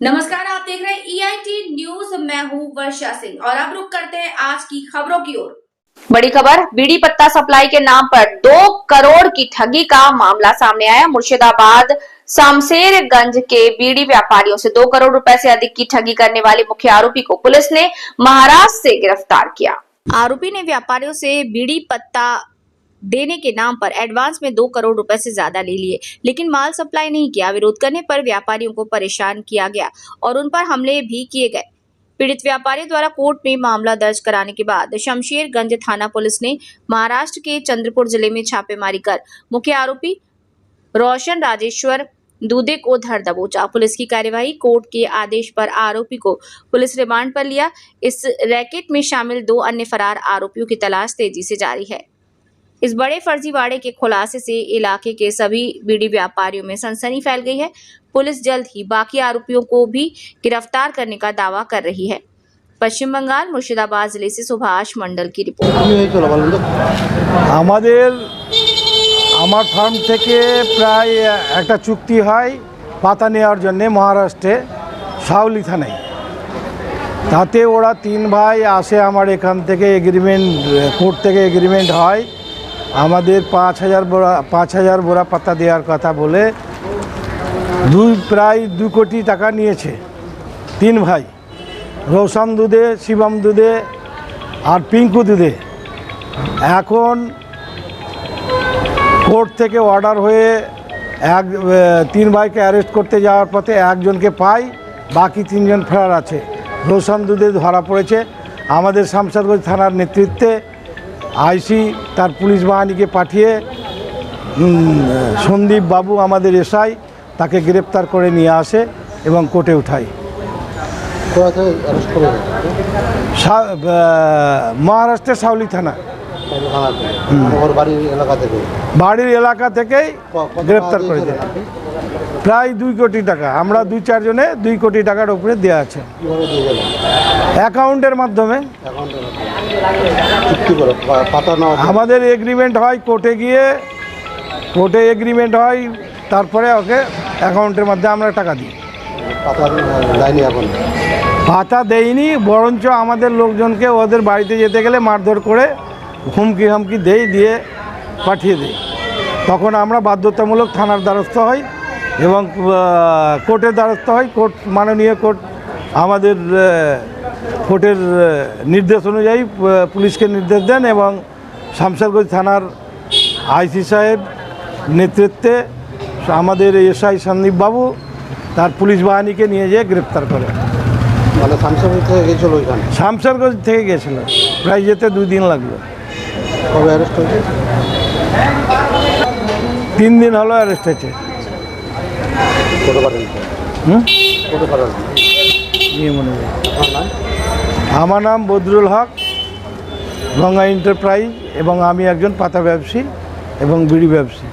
नमस्कार, आप देख रहे हैं EIT न्यूज। मैं हूं वर्षा सिंह और अब रुक करते हैं आज की खबरों की ओर। बड़ी खबर, बीड़ी पत्ता सप्लाई के नाम पर 2 करोड़ की ठगी का मामला सामने आया। मुर्शिदाबाद शामशेरगंज के बीड़ी व्यापारियों से 2 करोड़ रुपए से अधिक की ठगी करने वाले मुख्य आरोपी को पुलिस ने महाराष्ट्र से गिरफ्तार किया। आरोपी ने व्यापारियों से बीड़ी पत्ता देने के नाम पर एडवांस में 2 करोड़ रुपए से ज्यादा ले लिए, लेकिन माल सप्लाई नहीं किया। विरोध करने पर व्यापारियों को परेशान किया गया और उन पर हमले भी किए गए। पीड़ित व्यापारी द्वारा कोर्ट में मामला दर्ज कराने के बाद शमशेरगंज थाना पुलिस ने महाराष्ट्र के चंद्रपुर जिले में छापेमारी कर मुख्य आरोपी रोशन राजेश्वर दूधे को धर दबोचा। पुलिस की कार्यवाही कोर्ट के आदेश पर आरोपी को पुलिस रिमांड पर लिया। इस रैकेट में शामिल 2 अन्य फरार आरोपियों की तलाश तेजी से जारी है। इस बड़े फर्जीवाड़े के खुलासे से इलाके के सभी बीड़ी व्यापारियों में सनसनी फैल गई है। पुलिस जल्द ही बाकी आरोपियों को भी गिरफ्तार करने का दावा कर रही है। पश्चिम बंगाल मुर्शिदाबाद जिले से सुभाष मंडल की रिपोर्ट। আমার ফার্ম থেকে প্রায় একটা চুক্তি হয় পাতা নেওয়ার জন্য মহারাষ্ট্রে সাউলি থানায়। তাতে ওরা 3 ভাই আসে, আমার এখান থেকে এগ্রিমেন্ট, কোর্ট থেকে এগ্রিমেন্ট হয়। আমাদের 5,000 বোরা পাতা দেওয়ার কথা বলে প্রায় 2 কোটি টাকা নিয়েছে 3 ভাই, রৌশন দুধে, শিবম দুধে আর পিঙ্কু দুধে। এখন কোর্ট থেকে অর্ডার হয়ে 3 ভাইকে অ্যারেস্ট করতে যাওয়ার পথে একজনকে পাই, বাকি 3 জন ফেরার আছে। রৌশন দুধে ধরা পড়েছে। আমাদের শামশারগঞ্জ থানার নেতৃত্বে আইসি তার পুলিশ বাহিনীকে পাঠিয়ে সন্দীপ বাবু আমাদের এসআই তাকে গ্রেপ্তার করে নিয়ে আসে এবং কোর্টে উঠায়। মহারাষ্ট্রের সাউলি থানা, বাড়ির এলাকা থেকেই গ্রেপ্তার করেছে। প্রায় 2 কোটি টাকা, আমরা 2-4 জনে 2 কোটি টাকার উপরে দেওয়া আছে অ্যাকাউন্টের মাধ্যমে। আমাদের এগ্রিমেন্ট হয় কোর্টে গিয়ে, কোর্টে এগ্রিমেন্ট হয়, তারপরে ওকে অ্যাকাউন্টের মাধ্যমে আমরা টাকা দিই। পাতা দেয়নি, বরঞ্চ আমাদের লোকজনকে ওদের বাড়িতে যেতে গেলে মারধর করে হুমকি দিয়ে পাঠিয়ে দেয়। তখন আমরা বাধ্যতামূলক থানার দ্বারস্থ হই এবং কোর্টের দ্বারস্থ হই। কোর্ট, মাননীয় কোর্ট আমাদের কোর্টের নির্দেশ অনুযায়ী পুলিশকে নির্দেশ দেন এবং শামশারগঞ্জ থানার আইসি সাহেব নেতৃত্বে আমাদের এসআই সন্দীপ বাবু তার পুলিশ বাহিনীকে নিয়ে যেয়ে গ্রেপ্তার করে। মানে শামশারগঞ্জ থেকে গেছিল, ওইখানে শামশারগঞ্জ থেকে গেছিলো, প্রায় যেতে 2 দিন লাগলো। কবে অ্যারেস্ট হয়েছে? 3 দিন হলো অ্যারেস্ট হয়েছে। আমার নাম বদরুল হক, গঙ্গা এন্টারপ্রাইজ, এবং আমি একজন পাতা ব্যবসায়ী এবং বিড়ি ব্যবসায়ী।